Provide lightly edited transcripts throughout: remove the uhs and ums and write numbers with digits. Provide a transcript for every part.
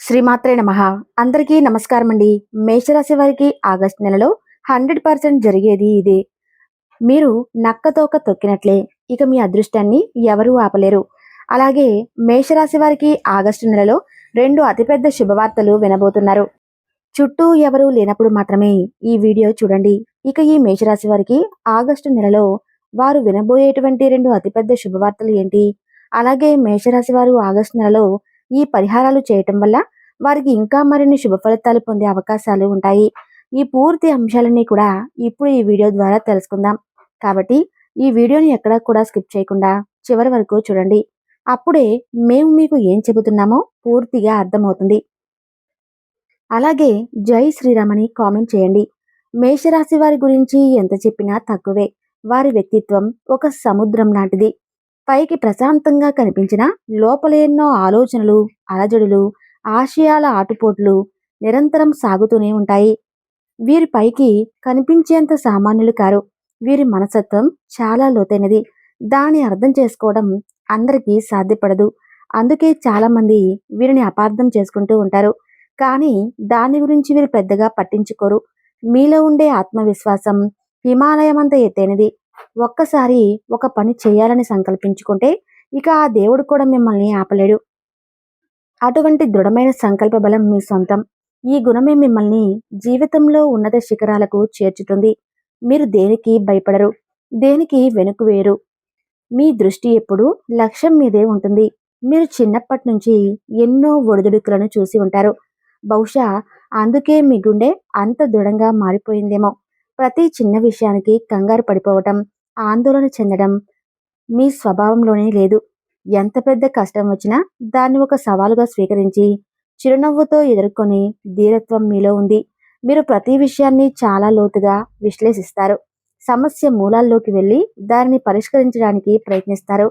శ్రీమాత్రే నమః. అందరికీ నమస్కారం అండి. మేషరాశి వారికి ఆగస్టు నెలలో 100% జరిగేది ఇదే. మీరు నక్కతోక తొక్కినట్లే. ఇక మీ అదృష్టాన్ని ఎవరూ ఆపలేరు. అలాగే మేషరాశి వారికి ఆగస్టు నెలలో 2 అతిపెద్ద శుభవార్తలు వినబోతున్నారు. చుట్టూ ఎవరూ లేనప్పుడు మాత్రమే ఈ వీడియో చూడండి. ఇక ఈ మేషరాశి వారికి ఆగస్టు నెలలో వారు వినబోయేటువంటి 2 అతిపెద్ద శుభవార్తలు ఏంటి? అలాగే మేషరాశి వారు ఆగస్టు నెలలో ఈ పరిహారాలు చేయటం వల్ల వారికి ఇంకా మరిన్ని శుభ ఫలితాలు పొందే అవకాశాలు ఉంటాయి. ఈ పూర్తి అంశాలన్నీ కూడా ఇప్పుడు ఈ వీడియో ద్వారా తెలుసుకుందాం. కాబట్టి ఈ వీడియోని ఎక్కడా కూడా స్కిప్ చేయకుండా చివరి వరకు చూడండి. అప్పుడే మేము మీకు ఏం చెబుతున్నామో పూర్తిగా అర్థమవుతుంది. అలాగే జై శ్రీరామ్ అని కామెంట్ చేయండి. మేషరాశి వారి గురించి ఎంత చెప్పినా తక్కువే. వారి వ్యక్తిత్వం ఒక సముద్రం లాంటిది. పైకి ప్రశాంతంగా కనిపించిన లోపల ఎన్నో ఆలోచనలు, అలజడులు, ఆశయాల ఆటుపోట్లు నిరంతరం సాగుతూనే ఉంటాయి. వీరి పైకి కనిపించేంత సామాన్యులు కారు. వీరి మనస్తత్వం చాలా లోతైనది. దాన్ని అర్థం చేసుకోవడం అందరికీ సాధ్యపడదు. అందుకే చాలా మంది వీరిని అపార్థం చేసుకుంటూ ఉంటారు. కానీ దాని గురించి వీరు పెద్దగా పట్టించుకోరు. మీలో ఉండే ఆత్మవిశ్వాసం హిమాలయమంత ఎత్తైనది. ఒక్కసారి ఒక పని చేయాలని సంకల్పించుకుంటే ఇక ఆ దేవుడు కూడా మిమ్మల్ని ఆపలేడు. అటువంటి దృఢమైన సంకల్ప బలం మీ సొంతం. ఈ గుణమే మిమ్మల్ని జీవితంలో ఉన్నత శిఖరాలకు చేర్చుతుంది. మీరు దేనికి భయపడరు, దేనికి వెనుక వేరు. మీ దృష్టి ఎప్పుడూ లక్ష్యం మీదే ఉంటుంది. మీరు చిన్నప్పటి నుంచి ఎన్నో ఒడిదుడుకులను చూసి ఉంటారు. బహుశా అందుకే మీ గుండె అంత దృఢంగా మారిపోయిందేమో. ప్రతి చిన్న విషయానికి కంగారు పడిపోవటం, ఆందోళన చెందడం మీ స్వభావంలోనే లేదు. ఎంత పెద్ద కష్టం వచ్చినా దాన్ని ఒక సవాలుగా స్వీకరించి చిరునవ్వుతో ఎదుర్కొని ధీరత్వం మీలో ఉంది. మీరు ప్రతి విషయాన్ని చాలా లోతుగా విశ్లేషిస్తారు. సమస్య మూలాల్లోకి వెళ్ళి దానిని పరిష్కరించడానికి ప్రయత్నిస్తారు.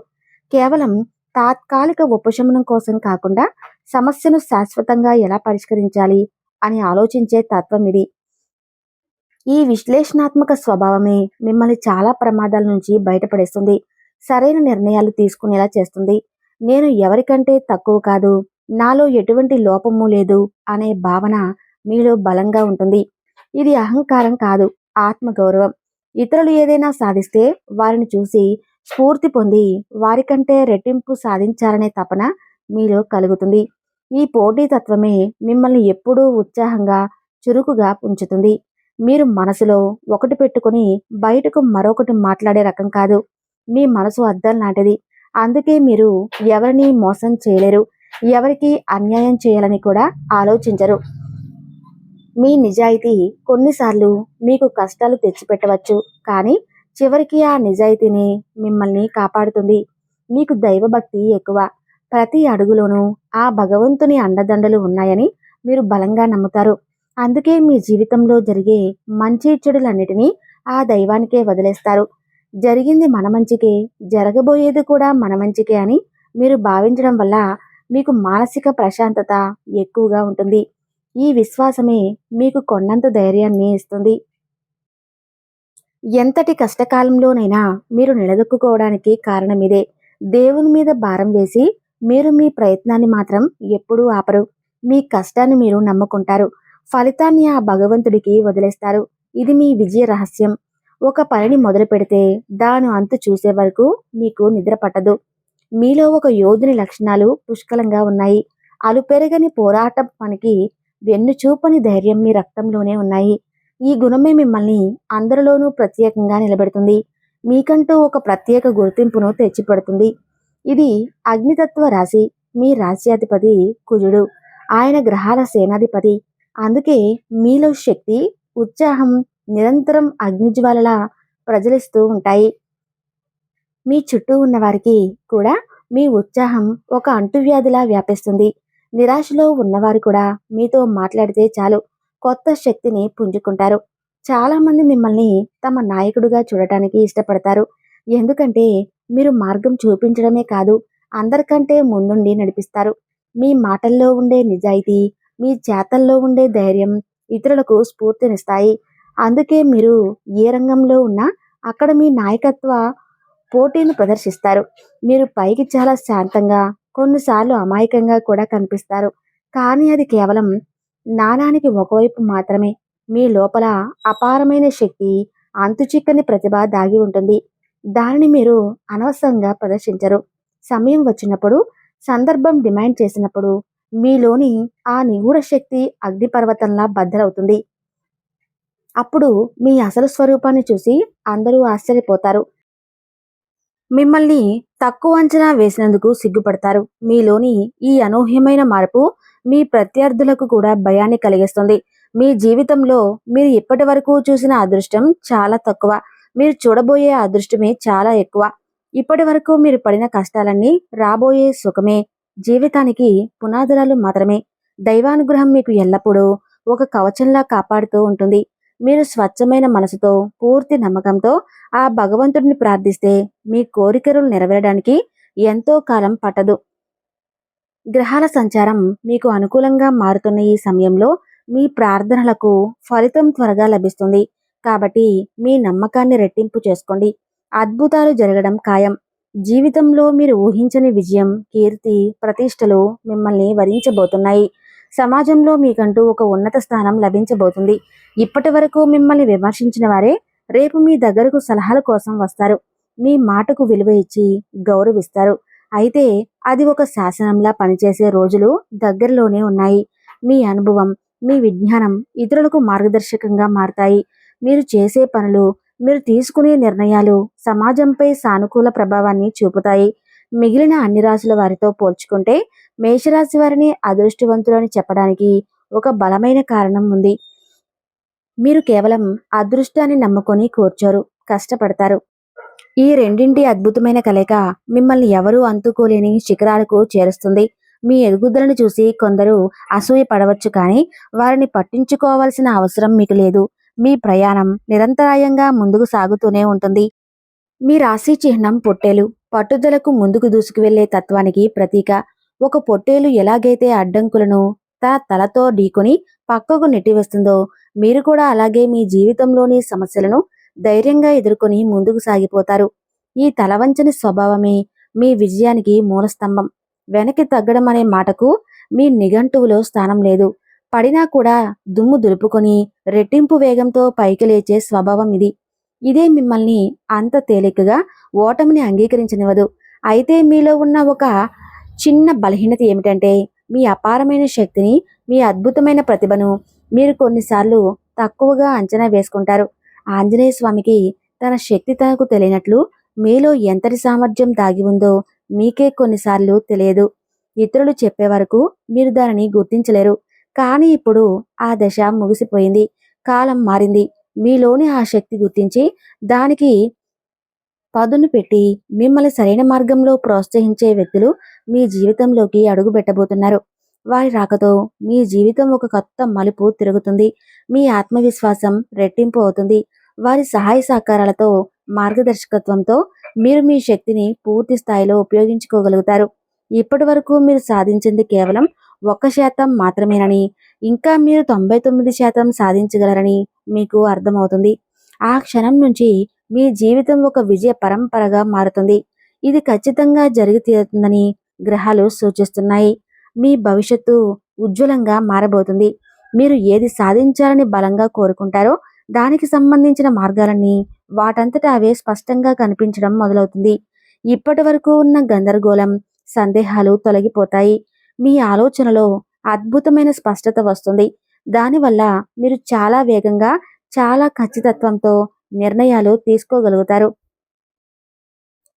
కేవలం తాత్కాలిక ఉపశమనం కోసం కాకుండా సమస్యను శాశ్వతంగా ఎలా పరిష్కరించాలి అని ఆలోచించే తత్వం ఇది. ఈ విశ్లేషణాత్మక స్వభావమే మిమ్మల్ని చాలా ప్రమాదాల నుంచి బయటపడేస్తుంది. సరైన నిర్ణయాలు తీసుకునేలా చేస్తుంది. నేను ఎవరికంటే తక్కువ కాదు, నాలో ఎటువంటి లోపము లేదు అనే భావన మీలో బలంగా ఉంటుంది. ఇది అహంకారం కాదు, ఆత్మగౌరవం. ఇతరులు ఏదైనా సాధిస్తే వారిని చూసి స్ఫూర్తి పొంది వారికంటే రెట్టింపు సాధించాలనే తపన మీలో కలుగుతుంది. ఈ పోటీతత్వమే మిమ్మల్ని ఎప్పుడూ ఉత్సాహంగా, చురుకుగా ఉంచుతుంది. మీరు మనసులో ఒకటి పెట్టుకుని బయటకు మరొకటి మాట్లాడే రకం కాదు. మీ మనసు అద్దం లాంటిది. అందుకే మీరు ఎవరిని మోసం చేయలేరు, ఎవరికి అన్యాయం చేయాలని కూడా ఆలోచించరు. మీ నిజాయితీ కొన్నిసార్లు మీకు కష్టాలు తెచ్చిపెట్టవచ్చు, కానీ చివరికి ఆ నిజాయితీని మిమ్మల్ని కాపాడుతుంది. మీకు దైవభక్తి ఎక్కువ. ప్రతి అడుగులోనూ ఆ భగవంతుని అండదండలు ఉన్నాయని మీరు బలంగా నమ్ముతారు. అందుకే మీ జీవితంలో జరిగే మంచి చెడులన్నిటినీ ఆ దైవానికే వదిలేస్తారు. జరిగింది మన మంచికే, జరగబోయేది కూడా మన మంచికే అని మీరు భావించడం వల్ల మీకు మానసిక ప్రశాంతత ఎక్కువగా ఉంటుంది. ఈ విశ్వాసమే మీకు కొండంత ధైర్యాన్ని ఇస్తుంది. ఎంతటి కష్టకాలంలోనైనా మీరు నిలదొక్కుకోవడానికి కారణం ఇదే. దేవుని మీద భారం వేసి మీరు మీ ప్రయత్నాన్ని మాత్రం ఎప్పుడూ ఆపరు. మీ కష్టాన్ని మీరు నమ్ముకుంటారు. ఫలితాన్ని ఆ భగవంతుడికి వదిలేస్తారు. ఇది మీ విజయ రహస్యం. ఒక పనిని మొదలు పెడితే దాని అంతు చూసే వరకు మీకు నిద్ర పట్టదు. మీలో ఒక యోధుని లక్షణాలు పుష్కలంగా ఉన్నాయి. అలుపెరగని పోరాటం పనికి వెన్నుచూపని ధైర్యం మీ రక్తంలోనే ఉన్నాయి. ఈ గుణమే మిమ్మల్ని అందరిలోనూ ప్రత్యేకంగా నిలబెడుతుంది. మీకంటూ ఒక ప్రత్యేక గుర్తింపును తెచ్చిపెడుతుంది. ఇది అగ్నితత్వ రాశి. మీ రాశ్యాధిపతి కుజుడు. ఆయన గ్రహాల సేనాధిపతి. అందుకే మీలో శక్తి, ఉత్సాహం నిరంతరం అగ్నిజ్వాలలా ప్రజ్వలిస్తూ ఉంటాయి. మీ చుట్టూ ఉన్న వారికి కూడా మీ ఉత్సాహం ఒక అంటువ్యాధిలా వ్యాపిస్తుంది. నిరాశలో ఉన్నవారు కూడా మీతో మాట్లాడితే చాలు కొత్త శక్తిని పుంజుకుంటారు. చాలామంది మిమ్మల్ని తమ నాయకుడిగా చూడటానికి ఇష్టపడతారు. ఎందుకంటే మీరు మార్గం చూపించడమే కాదు, అందరికంటే ముందుండి నడిపిస్తారు. మీ మాటల్లో ఉండే నిజాయితీ, మీ చేతల్లో ఉండే ధైర్యం ఇతరులకు స్ఫూర్తినిస్తాయి. అందుకే మీరు ఏ రంగంలో ఉన్నా అక్కడ మీ నాయకత్వ పోటీని ప్రదర్శిస్తారు. మీరు పైకి చాలా శాంతంగా, కొన్నిసార్లు అమాయకంగా కూడా కనిపిస్తారు. కానీ అది కేవలం నాణానికి ఒకవైపు మాత్రమే. మీ లోపల అపారమైన శక్తి, అంతుచిక్కని ప్రతిభ దాగి ఉంటుంది. దానిని మీరు అనవసరంగా ప్రదర్శించరు. సమయం వచ్చినప్పుడు, సందర్భం డిమాండ్ చేసినప్పుడు మీలోని ఆ నిగూఢ శక్తి అగ్నిపర్వతంలా బద్దలవుతుంది. అప్పుడు మీ అసలు స్వరూపాన్ని చూసి అందరూ ఆశ్చర్యపోతారు. మిమ్మల్ని తక్కువ అంచనా వేసినందుకు సిగ్గుపడతారు. మీలోని ఈ అనూహ్యమైన మార్పు మీ ప్రత్యర్థులకు కూడా భయాన్ని కలిగిస్తుంది. మీ జీవితంలో మీరు ఇప్పటి వరకు చూసిన అదృష్టం చాలా తక్కువ. మీరు చూడబోయే అదృష్టమే చాలా ఎక్కువ. ఇప్పటి వరకు మీరు పడిన కష్టాలన్నీ రాబోయే సుఖమే. జీవితానికి పునాదురాలు మాత్రమే. దైవానుగ్రహం మీకు ఎల్లప్పుడూ ఒక కవచంలా కాపాడుతూ ఉంటుంది. మీరు స్వచ్ఛమైన మనసుతో, పూర్తి నమ్మకంతో ఆ భగవంతుడిని ప్రార్థిస్తే మీ కోరికలు నెరవేరడానికి ఎంతో కాలం పట్టదు. గ్రహాల సంచారం మీకు అనుకూలంగా మారుతున్న ఈ సమయంలో మీ ప్రార్థనలకు ఫలితం త్వరగా లభిస్తుంది. కాబట్టి మీ నమ్మకాన్ని రెట్టింపు చేసుకోండి. అద్భుతాలు జరగడం ఖాయం. జీవితంలో మీరు ఊహించని విజయం, కీర్తి, ప్రతిష్టలు మిమ్మల్ని వరించబోతున్నాయి. సమాజంలో మీకంటూ ఒక ఉన్నత స్థానం లభించబోతుంది. ఇప్పటి వరకు మిమ్మల్ని విమర్శించిన వారే రేపు మీ దగ్గరకు సలహాల కోసం వస్తారు. మీ మాటకు విలువ ఇచ్చి గౌరవిస్తారు. అయితే అది ఒక శాసనంలా పనిచేసే రోజులు దగ్గరలోనే ఉన్నాయి. మీ అనుభవం, మీ విజ్ఞానం ఇతరులకు మార్గదర్శకంగా మారతాయి. మీరు చేసే పనులు, మీరు తీసుకునే నిర్ణయాలు సమాజంపై సానుకూల ప్రభావాన్ని చూపుతాయి. మిగిలిన అన్ని రాశుల వారితో పోల్చుకుంటే మేషరాశి వారిని అదృష్టవంతులని చెప్పడానికి ఒక బలమైన కారణం ఉంది. మీరు కేవలం అదృష్టాన్ని నమ్ముకొని కూర్చోరు, కష్టపడతారు. ఈ రెండింటి అద్భుతమైన కలయిక మిమ్మల్ని ఎవరూ అంతుకోలేని శిఖరాలకు చేరుస్తుంది. మీ ఎదుగుదలను చూసి కొందరు అసూయ పడవచ్చు, కానీ వారిని పట్టించుకోవాల్సిన అవసరం మీకు లేదు. మీ ప్రయాణం నిరంతరాయంగా ముందుకు సాగుతూనే ఉంటుంది. మీ రాశి చిహ్నం పొట్టేలు. పట్టుదలకు ముందుకు దూసుకువెళ్లే తత్వానికి ప్రతీక. ఒక పొట్టేలు ఎలాగైతే అడ్డంకులను తన తలతో ఢీకొని పక్కకు నెట్టివేస్తుందో, మీరు కూడా అలాగే మీ జీవితంలోని సమస్యలను ధైర్యంగా ఎదుర్కొని ముందుకు సాగిపోతారు. ఈ తలవంచని స్వభావమే మీ విజయానికి మూలస్తంభం. వెనక్కి తగ్గడం అనే మాటకు మీ నిఘంటువులో స్థానం లేదు. పడినా కూడా దుమ్ము దులుపుకొని రెట్టింపు వేగంతో పైకి లేచే స్వభావం ఇది. ఇదే మిమ్మల్ని అంత తేలికగా ఓటమిని అంగీకరించనివ్వదు. అయితే మీలో ఉన్న ఒక చిన్న బలహీనత ఏమిటంటే, మీ అపారమైన శక్తిని, మీ అద్భుతమైన ప్రతిభను మీరు కొన్నిసార్లు తక్కువగా అంచనా వేసుకుంటారు. ఆంజనేయ స్వామికి తన శక్తి తనకు తెలియనట్లు మీలో ఎంతటి సామర్థ్యం దాగి ఉందో మీకే కొన్నిసార్లు తెలియదు. ఇతరులు చెప్పే వరకు మీరు దానిని గుర్తించలేరు. కానీ ఇప్పుడు ఆ దశ ముగిసిపోయింది. కాలం మారింది. మీలోని ఆ శక్తి గుర్తించి దానికి పదును పెట్టి మిమ్మల్ని సరైన మార్గంలో ప్రోత్సహించే వ్యక్తులు మీ జీవితంలోకి అడుగు పెట్టబోతున్నారు. వారి రాకతో మీ జీవితం ఒక కొత్త మలుపు తిరుగుతుంది. మీ ఆత్మవిశ్వాసం రెట్టింపు అవుతుంది. వారి సహాయ సహకారాలతో, మార్గదర్శకత్వంతో మీరు మీ శక్తిని పూర్తి స్థాయిలో ఉపయోగించుకోగలుగుతారు. ఇప్పటి వరకు మీరు సాధించింది కేవలం 1% మాత్రమేనని, ఇంకా మీరు 99% సాధించగలరని మీకు అర్థమవుతుంది. ఆ క్షణం నుంచి మీ జీవితం ఒక విజయ పరంపరగా మారుతుంది. ఇది ఖచ్చితంగా జరిగి తీరుతుందని గ్రహాలు సూచిస్తున్నాయి. మీ భవిష్యత్తు ఉజ్వలంగా మారబోతుంది. మీరు ఏది సాధించాలని బలంగా కోరుకుంటారో దానికి సంబంధించిన మార్గాలన్నీ వాటంతట అవే స్పష్టంగా కనిపించడం మొదలవుతుంది. ఇప్పటి వరకు ఉన్న గందరగోళం, సందేహాలు తొలగిపోతాయి. మీ ఆలోచనలో అద్భుతమైన స్పష్టత వస్తుంది. దానివల్ల మీరు చాలా వేగంగా, చాలా ఖచ్చితత్వంతో నిర్ణయాలు తీసుకోగలుగుతారు.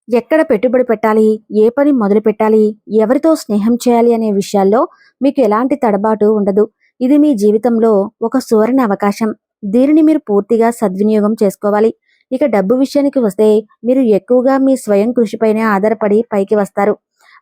ఎక్కడ పెట్టుబడి పెట్టాలి, ఏ పని మొదలు పెట్టాలి, ఎవరితో స్నేహం చేయాలి అనే విషయాల్లో మీకు ఎలాంటి తడబాటు ఉండదు. ఇది మీ జీవితంలో ఒక సువర్ణ అవకాశం. దీనిని మీరు పూర్తిగా సద్వినియోగం చేసుకోవాలి. ఇక డబ్బు విషయానికి వస్తే మీరు ఎక్కువగా మీ స్వయం కృషిపైనే ఆధారపడి పైకి వస్తారు.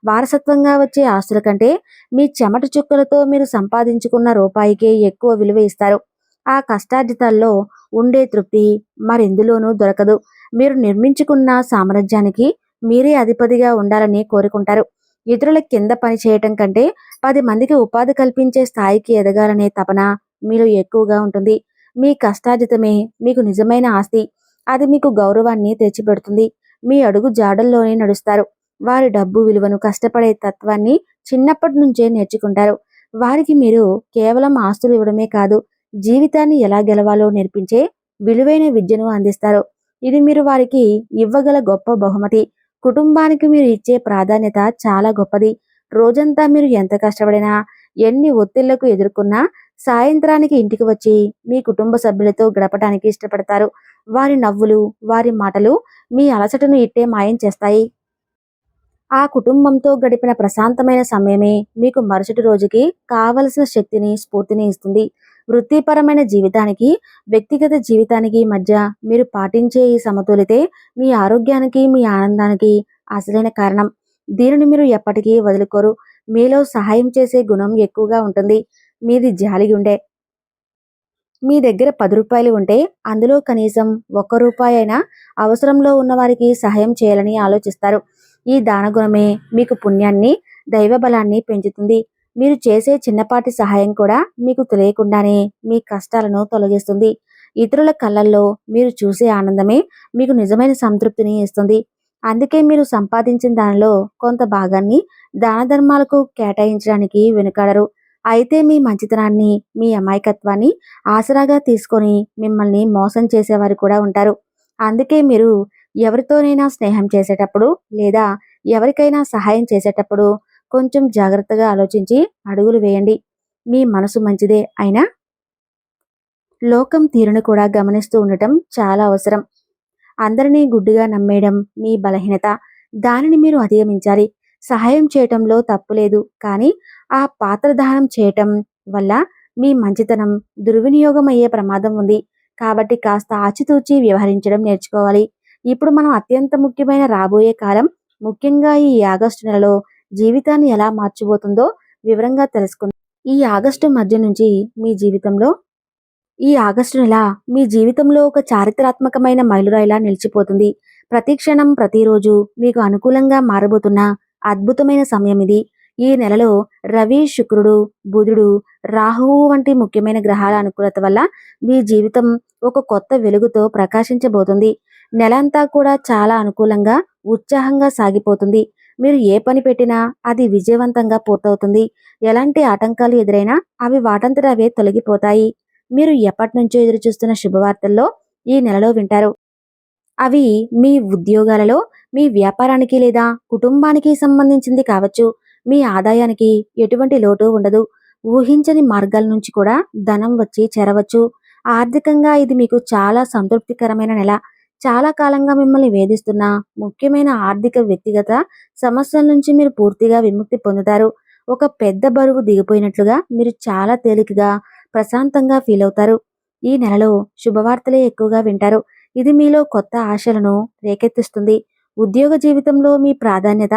వారసత్వంగా వచ్చే ఆస్తుల కంటే మీ చెమట చుక్కలతో మీరు సంపాదించుకున్న రూపాయికే ఎక్కువ విలువ ఇస్తారు. ఆ కష్టార్జితాల్లో ఉండే తృప్తి మరెందులోనూ దొరకదు. మీరు నిర్మించుకున్న సామ్రాజ్యానికి మీరే అధిపతిగా ఉండాలని కోరుకుంటారు. ఇతరుల కింద పని చేయటం కంటే 10 మందికి ఉపాధి కల్పించే స్థాయికి ఎదగాలనే తపన మీలో ఎక్కువగా ఉంటుంది. మీ కష్టార్జితమే మీకు నిజమైన ఆస్తి. అది మీకు గౌరవాన్ని తెచ్చిపెడుతుంది. మీ అడుగు జాడల్లోనే నడుస్తారు. వారి డబ్బు విలువను, కష్టపడే తత్వాన్ని చిన్నప్పటి నుంచే నేర్చుకుంటారు. వారికి మీరు కేవలం ఆస్తులు ఇవ్వడమే కాదు, జీవితాన్ని ఎలా గెలవాలో నేర్పించే విలువైన విద్యను అందిస్తారు. ఇది మీరు వారికి ఇవ్వగల గొప్ప బహుమతి. కుటుంబానికి మీరు ఇచ్చే ప్రాధాన్యత చాలా గొప్పది. రోజంతా మీరు ఎంత కష్టపడినా, ఎన్ని ఒత్తిళ్లకు ఎదుర్కొన్నా, సాయంత్రానికి ఇంటికి వచ్చి మీ కుటుంబ సభ్యులతో గడపడానికి ఇష్టపడతారు. వారి నవ్వులు, వారి మాటలు మీ అలసటను ఇట్టే మాయం చేస్తాయి. ఆ కుటుంబంతో గడిపిన ప్రశాంతమైన సమయమే మీకు మరుసటి రోజుకి కావలసిన శక్తిని, స్ఫూర్తిని ఇస్తుంది. వృత్తిపరమైన జీవితానికి, వ్యక్తిగత జీవితానికి మధ్య మీరు పాటించే ఈ సమతులితే మీ ఆరోగ్యానికి, మీ ఆనందానికి అసలైన కారణం. దీనిని మీరు ఎప్పటికీ వదులుకోరు. మీలో సహాయం చేసే గుణం ఎక్కువగా ఉంటుంది. మీది జాలిగుండె. మీ దగ్గర రూ. 10 ఉంటే అందులో కనీసం రూపాయి అయినా అవసరంలో ఉన్నవారికి సహాయం చేయాలని ఆలోచిస్తారు. ఈ దానగుణమే మీకు పుణ్యాన్ని, దైవబలాన్ని పెంచుతుంది. మీరు చేసే చిన్నపాటి సహాయం కూడా మీకు తెలియకుండానే మీ కష్టాలను తొలగిస్తుంది. ఇతరుల కళ్ళల్లో మీరు చూసే ఆనందమే మీకు నిజమైన సంతృప్తిని ఇస్తుంది. అందుకే మీరు సంపాదించిన దానిలో కొంత భాగాన్ని దాన ధర్మాలకు కేటాయించడానికి వెనుకాడరు. అయితే మీ మంచితనాన్ని, మీ అమాయకత్వాన్ని ఆసరాగా తీసుకొని మిమ్మల్ని మోసం చేసేవారు కూడా ఉంటారు. అందుకే మీరు ఎవరితోనైనా స్నేహం చేసేటప్పుడు లేదా ఎవరికైనా సహాయం చేసేటప్పుడు కొంచెం జాగ్రత్తగా ఆలోచించి అడుగులు వేయండి. మీ మనసు మంచిదే అయినా లోకం తీరును కూడా గమనిస్తూ ఉండటం చాలా అవసరం. అందరినీ గుడ్డిగా నమ్మేయడం మీ బలహీనత. దానిని మీరు అధిగమించాలి. సహాయం చేయటంలో తప్పు లేదు, కానీ ఆ పాత్రదానం చేయటం వల్ల మీ మంచితనం దుర్వినియోగం అయ్యే ప్రమాదం ఉంది. కాబట్టి కాస్త ఆచితూచి వ్యవహరించడం నేర్చుకోవాలి. ఇప్పుడు మనం అత్యంత ముఖ్యమైన రాబోయే కాలం, ముఖ్యంగా ఈ ఆగస్టు నెలలో జీవితాన్ని ఎలా మార్చిపోతుందో వివరంగా తెలుసుకుందాం. ఈ ఆగస్టు మధ్య నుంచి మీ జీవితంలో ఈ ఆగస్టు నెల మీ జీవితంలో ఒక చారిత్రాత్మకమైన మైలురాయిలా నిలిచిపోతుంది. ప్రతి క్షణం, ప్రతిరోజు మీకు అనుకూలంగా మారబోతున్న అద్భుతమైన సమయం ఇది. ఈ నెలలో రవి, శుక్రుడు, బుధుడు, రాహువు వంటి ముఖ్యమైన గ్రహాల అనుకూలత వల్ల మీ జీవితం ఒక కొత్త వెలుగుతో ప్రకాశించబోతుంది. నెలంతా కూడా చాలా అనుకూలంగా, ఉత్సాహంగా సాగిపోతుంది. మీరు ఏ పని పెట్టినా అది విజయవంతంగా పూర్తవుతుంది. ఎలాంటి ఆటంకాలు ఎదురైనా అవి వాటంతట అవే తొలగిపోతాయి. మీరు ఎప్పటినుంచో ఎదురుచూస్తున్న శుభవార్తల్లో ఈ నెలలో వింటారు. అవి మీ ఉద్యోగాలలో, మీ వ్యాపారానికి లేదా కుటుంబానికి సంబంధించింది కావచ్చు. మీ ఆదాయానికి ఎటువంటి లోటు ఉండదు. ఊహించని మార్గాల నుంచి కూడా ధనం వచ్చి చేరవచ్చు. ఆర్థికంగా ఇది మీకు చాలా సంతృప్తికరమైన నెల. చాలా కాలంగా మిమ్మల్ని వేధిస్తున్న ముఖ్యమైన ఆర్థిక, వ్యక్తిగత సమస్యల నుంచి మీరు పూర్తిగా విముక్తి పొందుతారు. ఒక పెద్ద బరువు దిగిపోయినట్లుగా మీరు చాలా తేలికగా, ప్రశాంతంగా ఫీల్ అవుతారు. ఈ నెలలో శుభవార్తలే ఎక్కువగా వింటారు. ఇది మీలో కొత్త ఆశలను రేకెత్తిస్తుంది. ఉద్యోగ జీవితంలో మీ ప్రాధాన్యత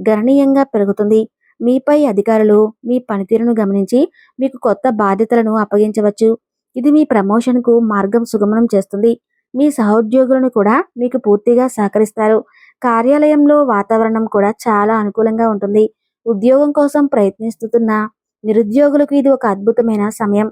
గణనీయంగా పెరుగుతుంది. మీపై అధికారులు మీ పనితీరును గమనించి మీకు కొత్త బాధ్యతలను అప్పగించవచ్చు. ఇది మీ ప్రమోషన్కు మార్గం సుగమనం చేస్తుంది. మీ సహోద్యోగులను కూడా మీకు పూర్తిగా సహకరిస్తారు. కార్యాలయంలో వాతావరణం కూడా చాలా అనుకూలంగా ఉంటుంది. ఉద్యోగం కోసం ప్రయత్నిస్తున్న నిరుద్యోగులకు ఇది ఒక అద్భుతమైన సమయం.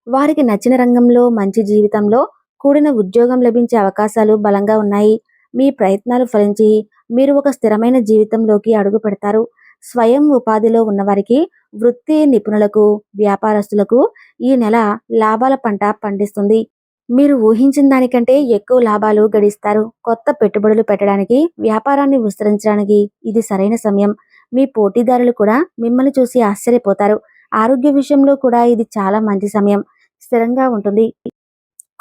వారికి నచ్చిన రంగంలో మంచి జీవితంలో కూడిన ఉద్యోగం లభించే అవకాశాలు బలంగా ఉన్నాయి. మీ ప్రయత్నాలు ఫలించి మీరు ఒక స్థిరమైన జీవితంలోకి అడుగు పెడతారు. స్వయం ఉపాధిలో ఉన్నవారికి, వృత్తి నిపుణులకు, వ్యాపారస్తులకు ఈ నెల లాభాల పంట పండిస్తుంది. మీరు ఊహించిన దానికంటే ఎక్కువ లాభాలు గడిస్తారు. కొత్త పెట్టుబడులు పెట్టడానికి, వ్యాపారాన్ని విస్తరించడానికి ఇది సరైన సమయం. మీ పోటీదారులు కూడా మిమ్మల్ని చూసి ఆశ్చర్యపోతారు. ఆరోగ్య విషయంలో కూడా ఇది చాలా మంచి సమయం. స్థిరంగా ఉంటుంది.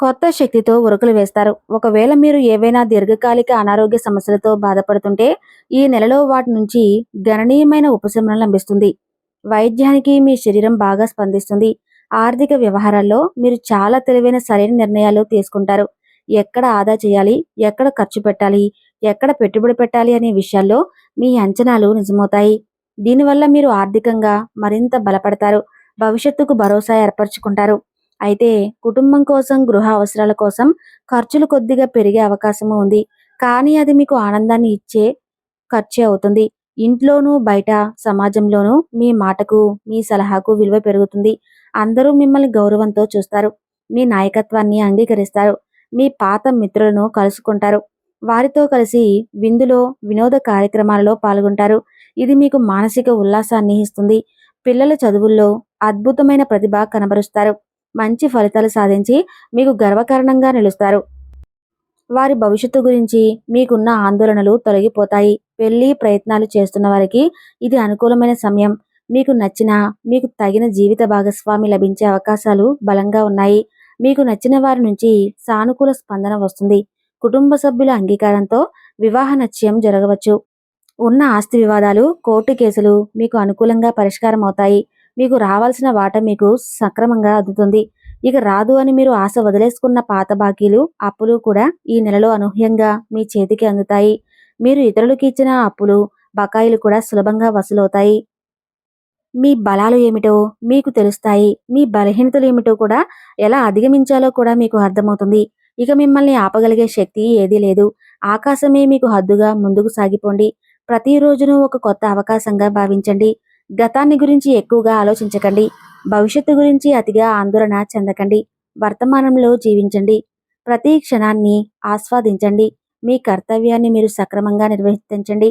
కొత్త శక్తితో ఉరుకులు వేస్తారు. ఒకవేళ మీరు ఏవైనా దీర్ఘకాలిక అనారోగ్య సమస్యలతో బాధపడుతుంటే ఈ నెలలో వాటి నుంచి గణనీయమైన ఉపశమనం లభిస్తుంది. వైద్యానికి మీ శరీరం బాగా స్పందిస్తుంది. ఆర్థిక వ్యవహారాల్లో మీరు చాలా తెలివైన సరైన నిర్ణయాలు తీసుకుంటారు. ఎక్కడ ఆదా చేయాలి, ఎక్కడ ఖర్చు పెట్టాలి, ఎక్కడ పెట్టుబడి పెట్టాలి అనే విషయాల్లో మీ అంచనాలు నిజమవుతాయి. దీనివల్ల మీరు ఆర్థికంగా మరింత బలపడతారు. భవిష్యత్తుకు భరోసా ఏర్పరచుకుంటారు. అయితే కుటుంబం కోసం, గృహ అవసరాల కోసం ఖర్చులు కొద్దిగా పెరిగే అవకాశము ఉంది. కానీ అది మీకు ఆనందాన్ని ఇచ్చే ఖర్చే అవుతుంది. ఇంట్లోనూ, బయట సమాజంలోనూ మీ మాటకు, మీ సలహాకు విలువ పెరుగుతుంది. అందరూ మిమ్మల్ని గౌరవంతో చూస్తారు. మీ నాయకత్వాన్ని అంగీకరిస్తారు. మీ పాత మిత్రులను కలుసుకుంటారు. వారితో కలిసి విందులో, వినోద కార్యక్రమాలలో పాల్గొంటారు. ఇది మీకు మానసిక ఉల్లాసాన్ని ఇస్తుంది. పిల్లల చదువుల్లో అద్భుతమైన ప్రతిభ కనబరుస్తారు. మంచి ఫలితాలు సాధించి మీకు గర్వకారణంగా నిలుస్తారు. వారి భవిష్యత్తు గురించి మీకున్న ఆందోళనలు తొలగిపోతాయి. పెళ్లి ప్రయత్నాలు చేస్తున్న వారికి ఇది అనుకూలమైన సమయం. మీకు నచ్చిన, మీకు తగిన జీవిత భాగస్వామి లభించే అవకాశాలు బలంగా ఉన్నాయి. మీకు నచ్చిన వారి నుంచి సానుకూల స్పందన వస్తుంది. కుటుంబ సభ్యుల అంగీకారంతో వివాహ నిశ్చయం జరగవచ్చు. ఉన్న ఆస్తి వివాదాలు, కోర్టు కేసులు మీకు అనుకూలంగా పరిష్కారం అవుతాయి. మీకు రావాల్సిన వాటా మీకు సక్రమంగా అందుతుంది. ఇక రాదు అని మీరు ఆశ వదిలేసుకున్న పాత బాకీలు, అప్పులు కూడా ఈ నెలలో అనూహ్యంగా మీ చేతికి అందుతాయి. మీరు ఇతరులకు ఇచ్చిన అప్పులు, బకాయిలు కూడా సులభంగా వసూలవుతాయి. మీ బలాలు ఏమిటో మీకు తెలుస్తాయి. మీ బలహీనతలు ఏమిటో కూడా ఎలా అధిగమించాలో కూడా మీకు అర్థమవుతుంది. ఇక మిమ్మల్ని ఆపగలిగే శక్తి ఏదీ లేదు. ఆకాశమే మీకు హద్దుగా ముందుకు సాగిపోండి. ప్రతి రోజును ఒక కొత్త అవకాశంగా భావించండి. గతాన్ని గురించి ఎక్కువగా ఆలోచించకండి. భవిష్యత్తు గురించి అతిగా ఆందోళన చెందకండి. వర్తమానంలో జీవించండి. ప్రతి క్షణాన్ని ఆస్వాదించండి. మీ కర్తవ్యాన్ని మీరు సక్రమంగా నిర్వర్తించండి.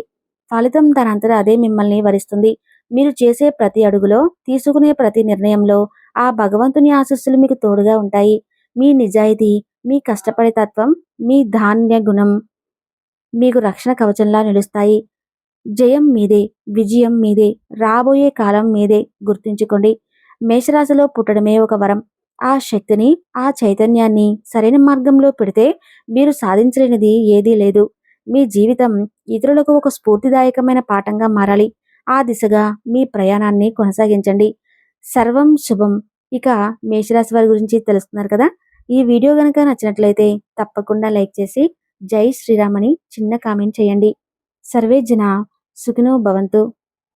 ఫలితం తనంతట అదే మిమ్మల్ని వరిస్తుంది. మీరు చేసే ప్రతి అడుగులో, తీసుకునే ప్రతి నిర్ణయంలో ఆ భగవంతుని ఆశీస్సులు మీకు తోడుగా ఉంటాయి. మీ నిజాయితీ, మీ కష్టపడే తత్వం, మీ ధాన్య గుణం మీకు రక్షణ కవచంలా నిలుస్తాయి. జయం మీదే, విజయం మీదే, రాబోయే కాలం మీదే. గుర్తుంచుకోండి, మేషరాశిలో పుట్టడమే ఒక వరం. ఆ శక్తిని, ఆ చైతన్యాన్ని సరైన మార్గంలో పెడితే మీరు సాధించలేనిది ఏదీ లేదు. మీ జీవితం ఇతరులకు ఒక స్ఫూర్తిదాయకమైన పాఠంగా మారాలి. ఆ దిశగా మీ ప్రయాణాన్ని కొనసాగించండి. సర్వం శుభం. ఇక మేషరాశి వారి గురించి తెలుస్తున్నారు కదా. ఈ వీడియో గనక నచ్చినట్లయితే తప్పకుండా లైక్ చేసి జై శ్రీరామ్ అని చిన్న కామెంట్ చేయండి. సర్వే జన సుఖినో భవంతు.